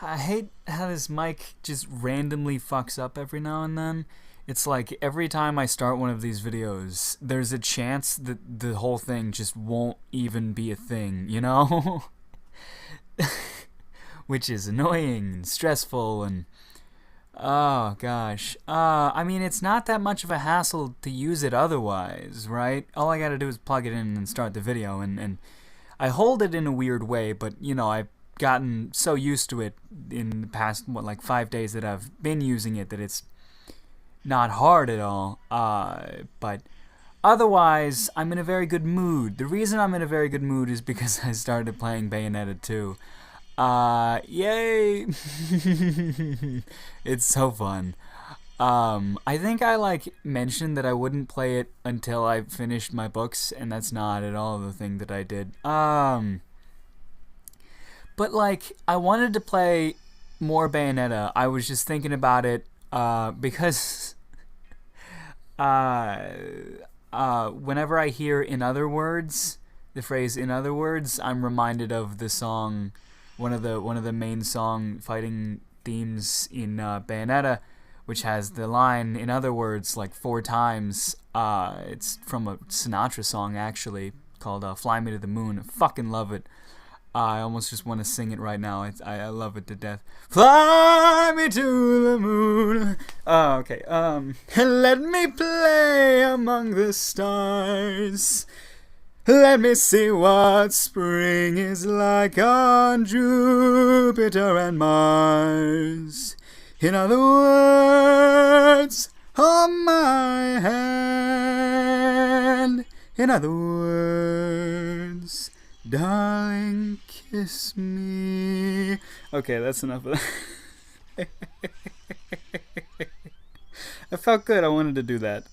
I hate how this mic just randomly fucks up every now and then. It's like every time I start one of these videos, there's a chance that the whole thing just won't even be a thing, you know? Which is annoying and stressful and oh gosh. I mean, it's not that much of a hassle to use it otherwise, right? All I gotta do is plug it in and start the video, and I hold it in a weird way, but you know, I've gotten so used to it in the past, like 5 days that I've been using it that it's not hard at all. But otherwise, I'm in a very good mood. The reason I'm in a very good mood is because I started playing Bayonetta 2. Yay! It's so fun. I think I mentioned that I wouldn't play it until I finished my books, and that's not at all the thing that I did. But I wanted to play more Bayonetta. I was just thinking about it, because whenever I hear "in other words," the phrase "in other words," I'm reminded of the song, one of the main song fighting themes in Bayonetta, which has the line "in other words" like 4 times. It's from a Sinatra song actually called "Fly Me to the Moon." I fucking love it. I almost just want to sing it right now. I love it to death. Fly me to the moon. Oh, okay. Let me play among the stars. Let me see what spring is like on Jupiter and Mars. In other words, hold my hand. In other words, darling, kiss me. Okay, that's enough of that. I felt good. I wanted to do that.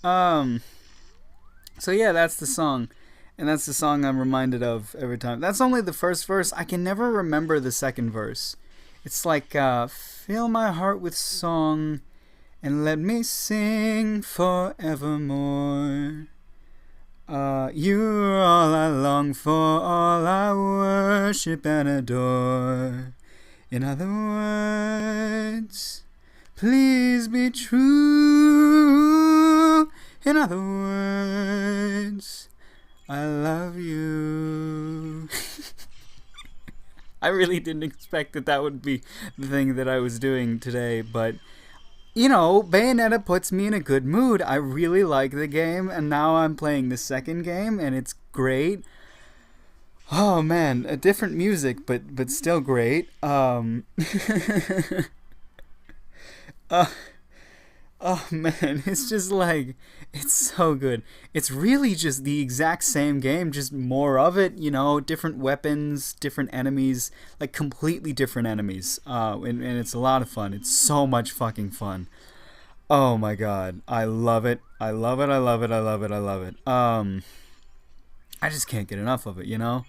So yeah, that's the song. And that's the song I'm reminded of every time. That's only the first verse. I can never remember the second verse. It's like, fill my heart with song and let me sing forevermore. You're all I long for, all I worship and adore. In other words, please be true. In other words, I love you. I really didn't expect that would be the thing that I was doing today, but you know, Bayonetta puts me in a good mood. I really like the game, and now I'm playing the second game, and it's great. Oh man, a different music, but still great. Oh man, it's just it's so good. It's really just the exact same game, just more of it, you know, different weapons, different enemies, like completely different enemies. And it's a lot of fun. It's so much fucking fun. Oh my god, I love it. I love it. I love it. I love it. I love it. I just can't get enough of it, you know?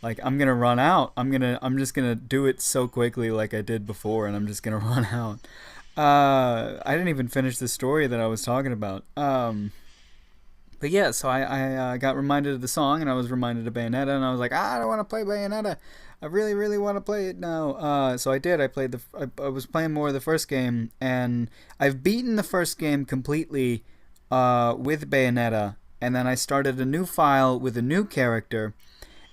Like I'm gonna run out. I'm just gonna do it so quickly like I did before, and I'm just gonna run out. I didn't even finish the story that I was talking about. But yeah, so I got reminded of the song, and I was reminded of Bayonetta, and I was like, I don't want to play Bayonetta. I really, really want to play it now. So I did. I was playing more of the first game, and I've beaten the first game completely with Bayonetta, and then I started a new file with a new character,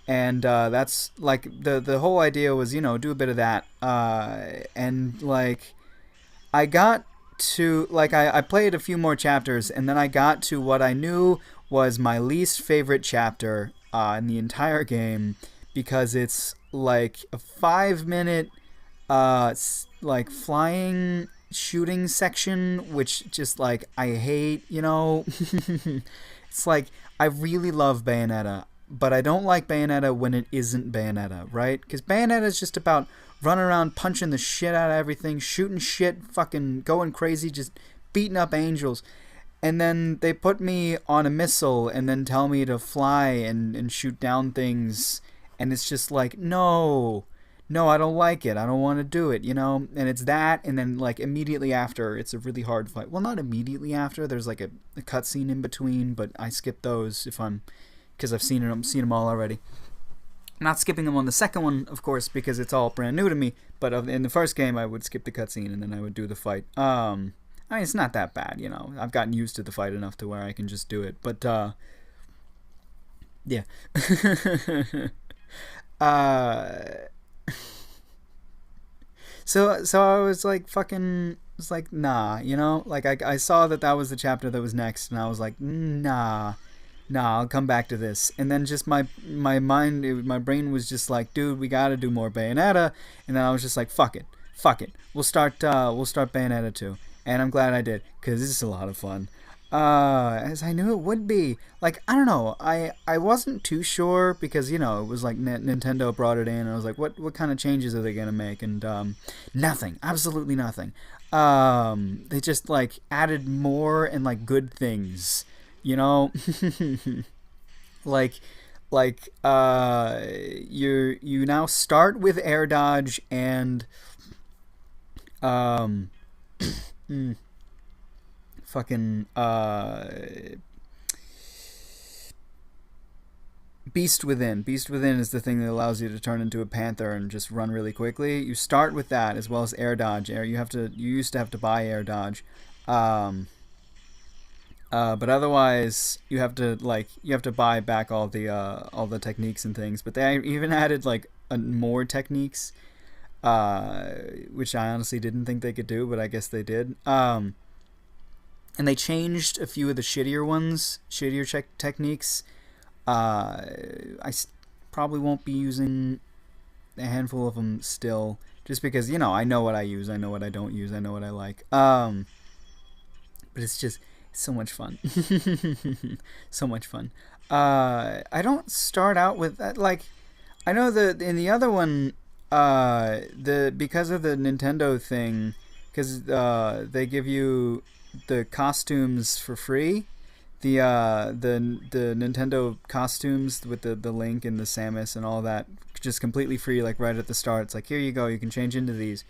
and that's like the whole idea was, you know, do a bit of that, and like I got to, I played a few more chapters, and then I got to what I knew was my least favorite chapter in the entire game, because it's like a 5-minute flying shooting section, which just I hate, you know. It's like, I really love Bayonetta, but I don't like Bayonetta when it isn't Bayonetta, right? Because Bayonetta is just about running around punching the shit out of everything, shooting shit, fucking going crazy, just beating up angels. And then they put me on a missile and then tell me to fly and shoot down things. And it's just like, no, I don't like it. I don't want to do it, you know? And it's that, and then immediately after, it's a really hard fight. Well, not immediately after. There's a cutscene in between, but I skip those because I've seen them all already. I'm not skipping them on the second one, of course, because it's all brand new to me. But in the first game, I would skip the cutscene and then I would do the fight. I mean, it's not that bad, you know. I've gotten used to the fight enough to where I can just do it. But yeah. So I was like fucking. It's like, nah, you know? Like, I saw that was the chapter that was next, and I was like, nah, I'll come back to this. And then just my brain was just like, dude, we gotta do more Bayonetta. And then I was just like, fuck it. We'll start Bayonetta 2. And I'm glad I did, because this is a lot of fun. As I knew it would be. Like, I don't know, I wasn't too sure, because, you know, it was like Nintendo brought it in, and I was like, what kind of changes are they gonna make? And, nothing. Absolutely nothing. They just, like, added more and, like, good things, you know? like, you now start with air dodge and, fucking, Beast Within. Beast Within is the thing that allows you to turn into a panther and just run really quickly. You start with that as well as air dodge. You used to have to buy air dodge, but otherwise you have to buy back all the techniques and things. But they even added like more techniques, which I honestly didn't think they could do, but I guess they did. And they changed a few of the shittier techniques. I probably won't be using a handful of them still, just because, you know, I know what I use, I know what I don't use, I know what I like. But it's just so much fun. So much fun. I don't start out with that. Like, I know that in the other one, because of the Nintendo thing, because they give you the costumes for free. The Nintendo costumes with the Link and the Samus and all that, just completely free, like right at the start. It's like, here you go, you can change into these.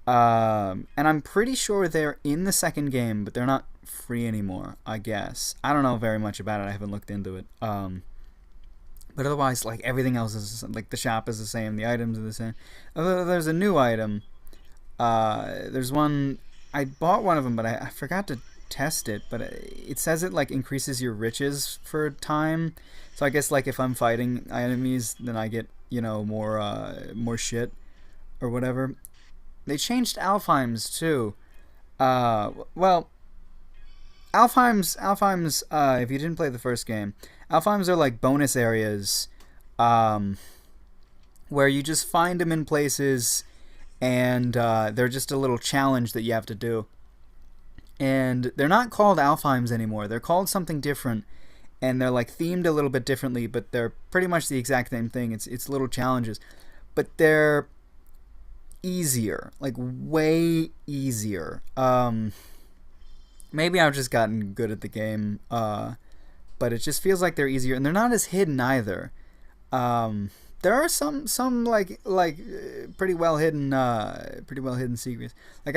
And I'm pretty sure they're in the second game, but they're not free anymore, I guess. I don't know very much about it, I haven't looked into it. But otherwise, like, everything else is, like, the shop is the same, the items are the same. Although there's a new item. There's one, I bought one of them, but I forgot to test it, but it says it like increases your riches for time. So I guess like if I'm fighting enemies, then I get, you know, more shit or whatever. They changed Alfheims too. Well, Alfheims, if you didn't play the first game, Alfheims are like bonus areas, where you just find them in places, and they're just a little challenge that you have to do. And they're not called Alfheims anymore. They're called something different, and they're like themed a little bit differently, but they're pretty much the exact same thing. It's little challenges, but they're easier, like way easier. Maybe I've just gotten good at the game, but it just feels like they're easier, and they're not as hidden either. There are some like pretty well hidden secrets. Like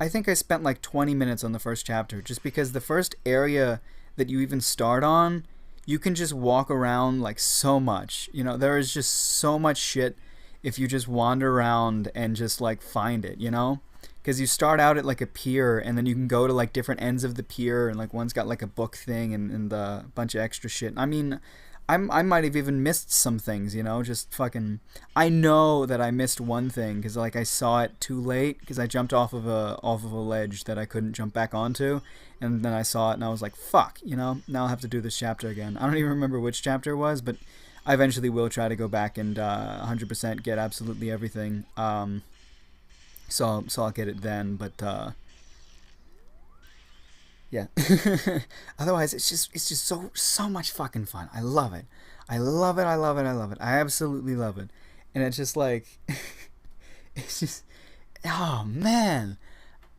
I think I spent like 20 minutes on the first chapter, just because the first area that you even start on, you can just walk around like so much. You know, there is just so much shit if you just wander around and just like find it, you know? Because you start out at like a pier, and then you can go to like different ends of the pier, and like one's got like a book thing and a bunch of extra shit. I mean, I might have even missed some things, you know, just fucking, I know that I missed one thing, because like I saw it too late, because I jumped off of a ledge that I couldn't jump back onto, and then I saw it, and I was like, fuck, you know, now I'll have to do this chapter again. I don't even remember which chapter it was, but I eventually will try to go back and 100% get absolutely everything, so I'll get it then, but yeah. Otherwise, it's just so much fucking fun. I love it. I absolutely love it. And it's just like, it's just, oh man.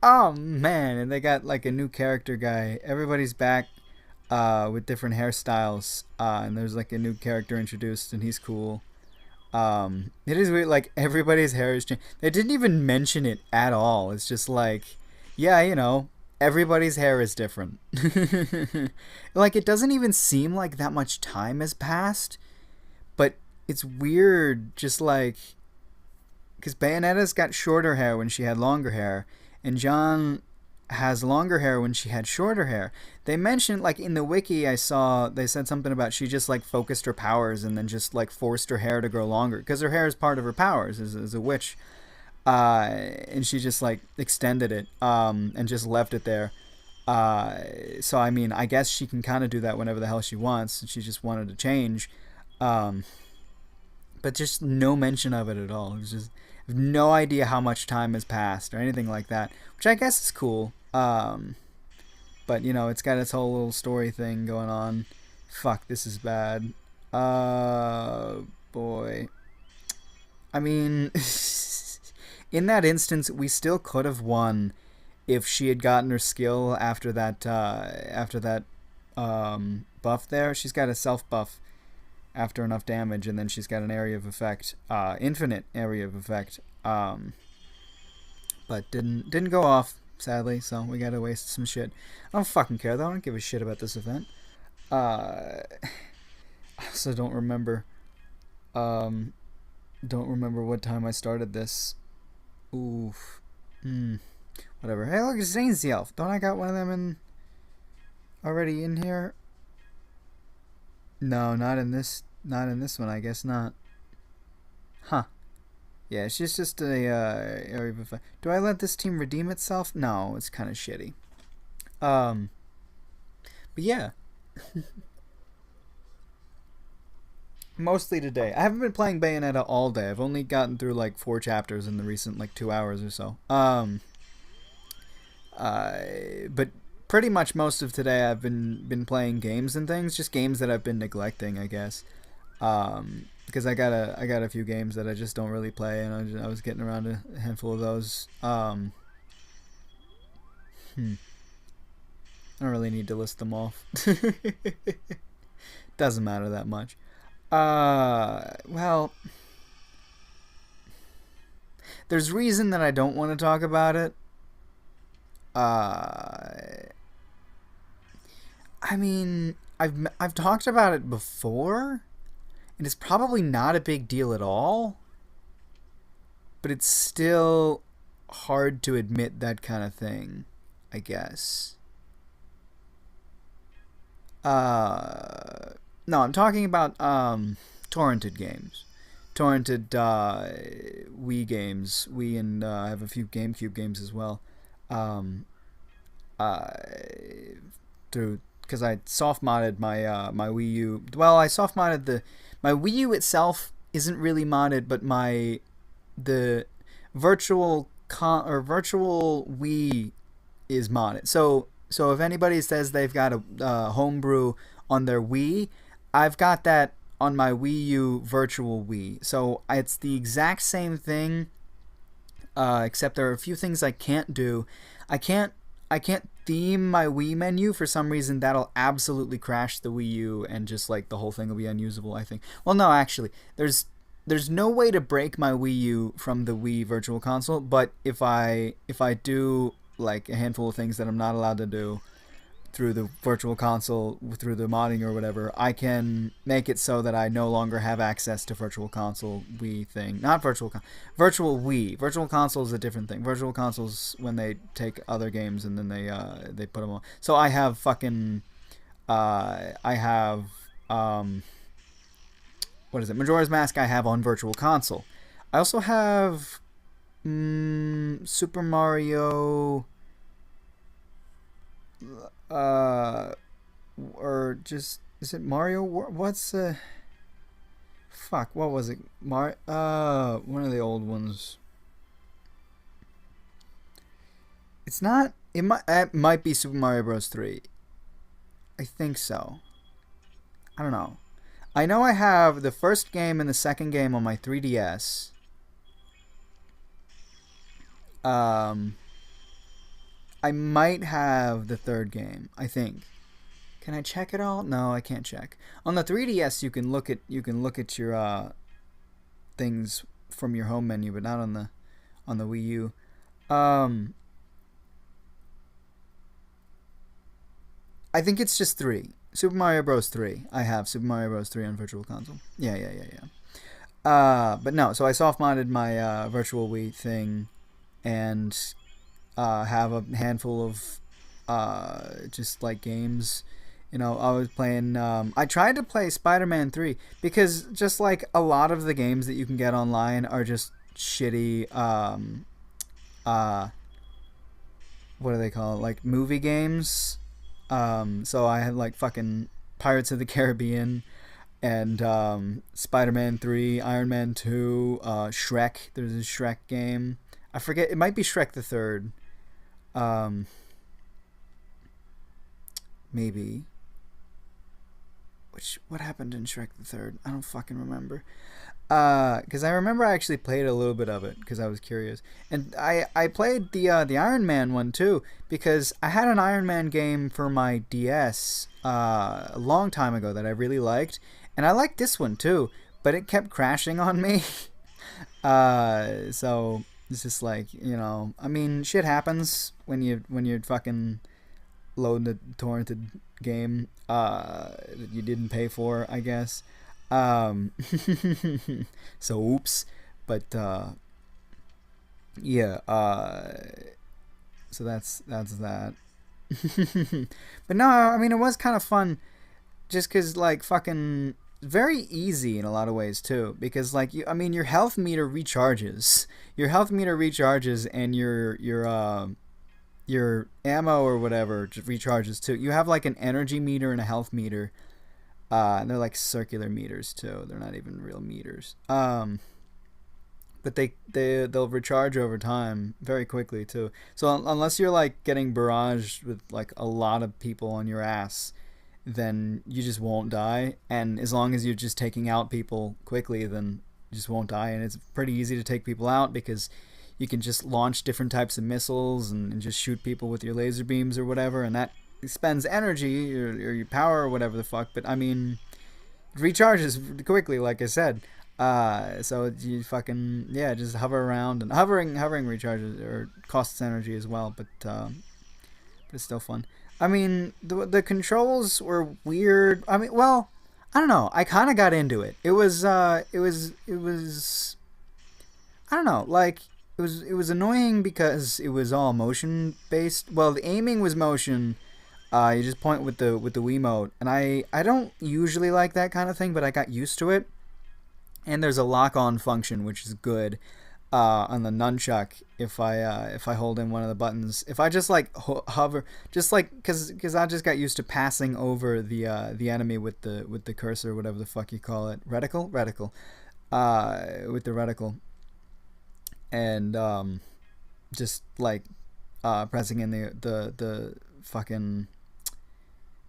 And they got like a new character guy. Everybody's back with different hairstyles. And there's like a new character introduced, and he's cool. It is weird, like everybody's hair is changed. They didn't even mention it at all. It's just like, yeah, you know, everybody's hair is different. Like, it doesn't even seem like that much time has passed, But it's weird, just like, because Bayonetta's got shorter hair when she had longer hair, and John has longer hair when she had shorter hair. They mentioned, like, in the wiki I saw, they said something about she just, like, focused her powers and then just, like, forced her hair to grow longer. Because her hair is part of her powers as a witch. And she just, like, extended it and just left it there. So, I mean, I guess she can kind of do that whenever the hell she wants. She just wanted to change. But just no mention of it at all. It was just, I have no idea how much time has passed or anything like that, which I guess is cool. But, you know, it's got its whole little story thing going on. Fuck, this is bad. Boy. I mean, in that instance, we still could have won if she had gotten her skill after that buff there. She's got a self buff after enough damage, and then she's got an area of effect, infinite area of effect. But didn't go off, sadly, so we gotta waste some shit. I don't fucking care though. I don't give a shit about this event. I also don't remember what time I started this. Oof. Whatever. Hey, look, it's Zane's the elf. Don't I got one of them already in here? No, not in this one. I guess not. Huh. Yeah, she's just a area of effect. Do I let this team redeem itself? No, it's kind of shitty. But yeah. Mostly today. I haven't been playing Bayonetta all day. I've only gotten through like 4 chapters in the recent like 2 hours or so. But pretty much most of today I've been playing games and things, just games that I've been neglecting, I guess. Because I got a few games that I just don't really play, and I was getting around to a handful of those. I don't really need to list them off. Doesn't matter that much. Well, there's reason that I don't want to talk about it. I mean, I've talked about it before, and it's probably not a big deal at all, but it's still hard to admit that kind of thing, I guess. No, I'm talking about torrented games. Torrented Wii games. Wii, and I have a few GameCube games as well. Because I soft modded my my Wii U. Well, I soft modded my Wii U itself isn't really modded, but the virtual Wii is modded. So if anybody says they've got a homebrew on their Wii, I've got that on my Wii U virtual Wii. So it's the exact same thing, except there are a few things I can't do. I can't theme my Wii menu for some reason. That'll absolutely crash the Wii U, and just like the whole thing will be unusable, I think. Well, no, actually, there's no way to break my Wii U from the Wii Virtual Console, but if I do like a handful of things that I'm not allowed to do through the Virtual Console, through the modding or whatever, I can make it so that I no longer have access to Virtual Console Wii thing. Not Virtual Wii. Virtual Console is a different thing. Virtual Console's when they take other games and then they put them on. So I have fucking what is it? Majora's Mask I have on Virtual Console. I also have Super Mario or just, is it Mario? What's fuck, what was it? One of the old ones. It's not, it might be Super Mario Bros. 3. I think so. I don't know. I know I have the first game and the second game on my 3DS. I might have the third game, I think. Can I check it all? No, I can't check. On the 3DS you can look at your things from your home menu, but not on the Wii U. I think it's just 3. Super Mario Bros. 3. I have Super Mario Bros. 3 on Virtual Console. Yeah, yeah, yeah, yeah. But no, so I soft modded my Virtual Wii thing and have a handful of just like games. You know, I was playing. I tried to play Spider-Man 3 because just like a lot of the games that you can get online are just shitty. Uh, what do they call it? Like movie games. So I had like fucking Pirates of the Caribbean and Spider-Man 3, Iron Man 2, Shrek. There's a Shrek game. I forget. It might be Shrek the Third. Um, maybe. What happened in Shrek the Third? I don't fucking remember. Because I remember I actually played a little bit of it because I was curious, and I played the Iron Man one too because I had an Iron Man game for my DS a long time ago that I really liked, and I liked this one too, but it kept crashing on me. So it's just like, you know, I mean, shit happens when you're fucking loading the torrented game that you didn't pay for, I guess. Um, so oops, but yeah. So that's that. But no, I mean it was kind of fun, just because like fucking very easy in a lot of ways too. Because like I mean your health meter recharges, and your ammo or whatever just recharges too. You have like an energy meter and a health meter. And they're like circular meters too. They're not even real meters. But they'll recharge over time very quickly too. So unless you're like getting barraged with like a lot of people on your ass, then you just won't die. And as long as you're just taking out people quickly, then you just won't die. And it's pretty easy to take people out because you can just launch different types of missiles and just shoot people with your laser beams or whatever, and that spends energy or your power or whatever the fuck. But I mean, it recharges quickly, like I said. So you fucking yeah, just hover around, and hovering recharges or costs energy as well. But it's still fun. I mean, the controls were weird. I mean, well, I don't know. I kind of got into it. It was I don't know, like it was annoying because it was all motion based. Well, the aiming was motion. You just point with the Wiimote, and I don't usually like that kind of thing, but I got used to it. And there's a lock on function, which is good on the nunchuck. If I hold in one of the buttons, if I just like hover, just like because I just got used to passing over the enemy with the cursor, whatever the fuck you call it, reticle, with the reticle, and just like pressing in the fucking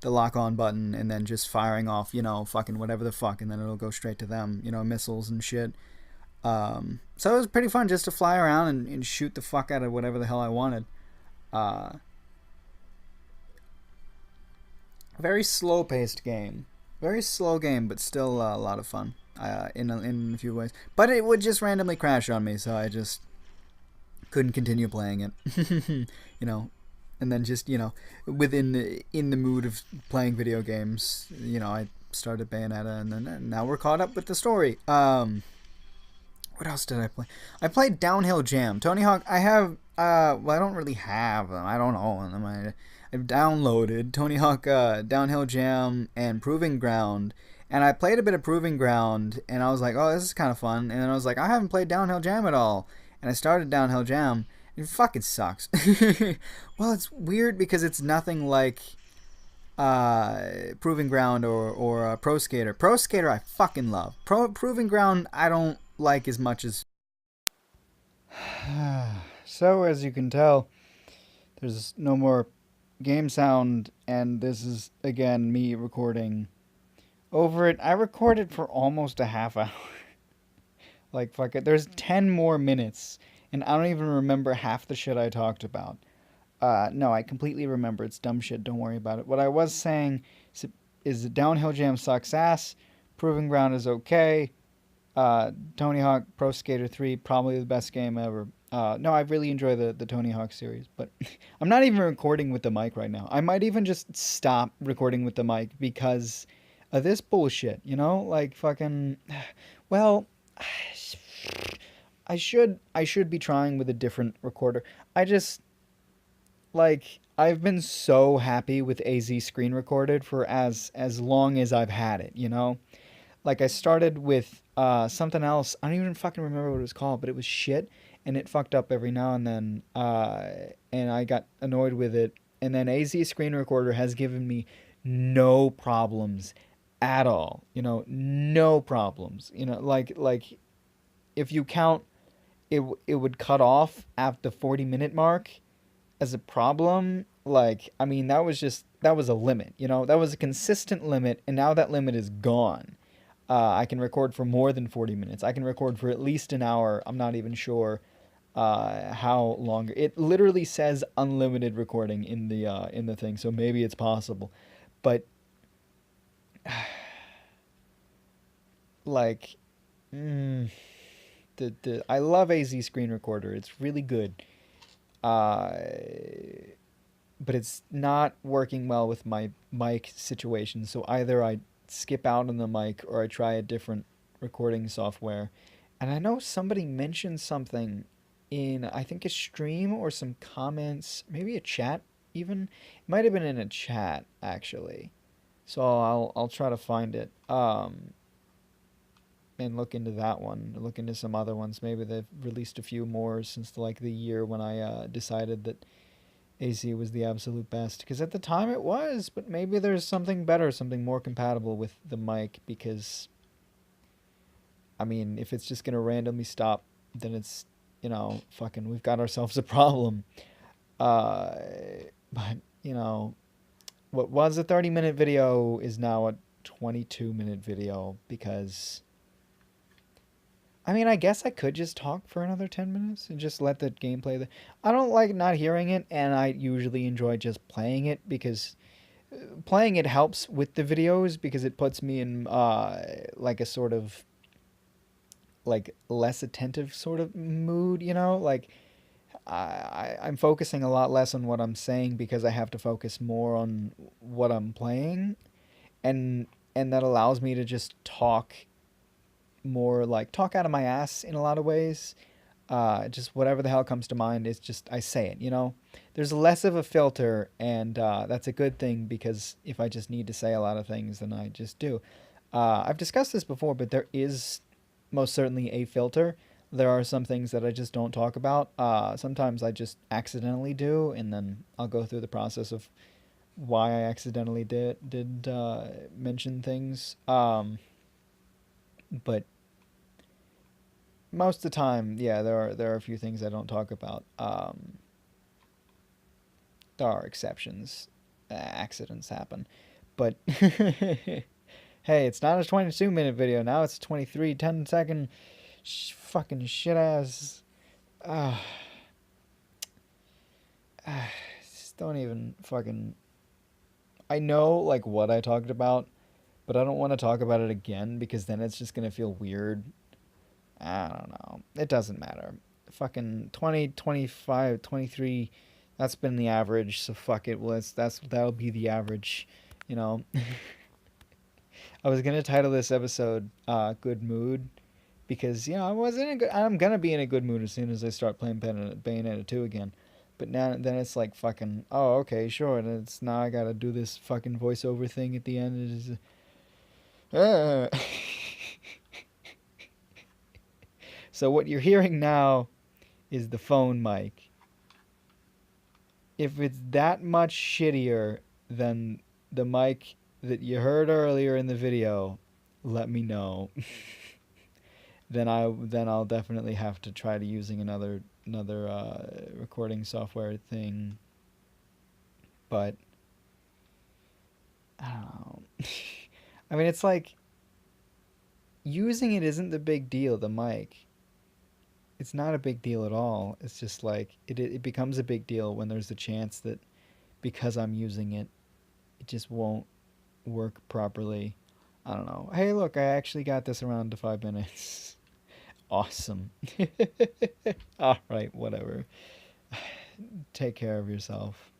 the lock on button and then just firing off, you know, fucking whatever the fuck, and then it'll go straight to them, you know, missiles and shit. So it was pretty fun just to fly around and shoot the fuck out of whatever the hell I wanted. Uh, Very slow paced game. Very slow game, but still a lot of fun in a few ways. But it would just randomly crash on me, so I just couldn't continue playing it. You know, and then just, you know, in the mood of playing video games, you know, I started Bayonetta, and then now we're caught up with the story. What else did I play? I played Downhill Jam. Tony Hawk. I have. Well, I don't really have them. I don't own them. I've downloaded Tony Hawk Downhill Jam and Proving Ground, and I played a bit of Proving Ground, and I was like, oh, this is kind of fun. And then I was like, I haven't played Downhill Jam at all, and I started Downhill Jam. It fucking sucks. Well, it's weird because it's nothing like Proving Ground or Pro Skater. Pro Skater I fucking love. Proving Ground I don't like as much as. So as you can tell, there's no more game sound, and this is again me recording over it. I recorded for almost a half hour. Like fuck it. There's 10 more minutes, and I don't even remember half the shit I talked about. No, I completely remember. It's dumb shit. Don't worry about it. What I was saying is that Downhill Jam sucks ass. Proving Ground is okay. Tony Hawk Pro Skater 3, probably the best game ever. No, I really enjoy the Tony Hawk series, but I'm not even recording with the mic right now. I might even just stop recording with the mic because of this bullshit, you know? Like fucking well, I should be trying with a different recorder. I just like I've been so happy with AZ screen recorded for as long as I've had it, you know? Like I started with something else. I don't even fucking remember what it was called, but it was shit, and it fucked up every now and then. And I got annoyed with it. And then AZ Screen Recorder has given me no problems at all. You know, no problems. You know, like if you count, it would cut off at the 40-minute mark as a problem. Like I mean, that was a limit. You know, that was a consistent limit, and now that limit is gone. I can record for more than 40 minutes. I can record for at least an hour. I'm not even sure how longer. It literally says unlimited recording in the thing, so maybe it's possible. But like, mm, the I love AZ Screen Recorder. It's really good. Uh, but it's not working well with my mic situation. So either I skip out on the mic or I try a different recording software. And I know somebody mentioned something in I think a stream or some comments, maybe a chat even. It might have been in a chat actually. So I'll try to find it. And look into that one. Look into some other ones. Maybe they've released a few more since like the year when I decided that AC was the absolute best, because at the time it was, but maybe there's something better, something more compatible with the mic, because I mean, if it's just going to randomly stop, then it's, you know, fucking we've got ourselves a problem. Uh but, you know, what was a 30-minute video is now a 22-minute video because I mean, I guess I could just talk for another 10 minutes and just let the gameplay. I don't like not hearing it, and I usually enjoy just playing it because playing it helps with the videos because it puts me in like a sort of like less attentive sort of mood, you know? Like I'm focusing a lot less on what I'm saying because I have to focus more on what I'm playing, and that allows me to just talk more, like talk out of my ass in a lot of ways. Just whatever the hell comes to mind is just I say it. You know, there's less of a filter, and that's a good thing because if I just need to say a lot of things, then I just do. I've discussed this before, but there is most certainly a filter. There are some things that I just don't talk about. Sometimes I just accidentally do, and then I'll go through the process of why I accidentally did mention things. But most of the time, yeah, there are a few things I don't talk about. There are exceptions. Accidents happen, but hey, it's not a 22-minute video now. It's a 23 10-second fucking shit ass. Uh, just don't even fucking. I know like what I talked about, but I don't want to talk about it again because then it's just gonna feel weird. I don't know. It doesn't matter. Fucking 20, 25, 23. That's been the average, so fuck it. Well, that'll be the average, you know. I was gonna title this episode "Good Mood" because you know I was in a good. I'm gonna be in a good mood as soon as I start playing Bayonetta 2 again. But now then it's like fucking. Oh, okay, sure. And it's now I gotta do this fucking voiceover thing at the end. It is. So what you're hearing now is the phone mic. If it's that much shittier than the mic that you heard earlier in the video, let me know. Then I'll definitely have to try to using another recording software thing. But I don't know. I mean, it's like using it isn't the big deal. The mic, it's not a big deal at all. It's just like it becomes a big deal when there's a chance that because I'm using it, it just won't work properly. I don't know. Hey, look, I actually got this around to 5 minutes. Awesome. All right, whatever. Take care of yourself.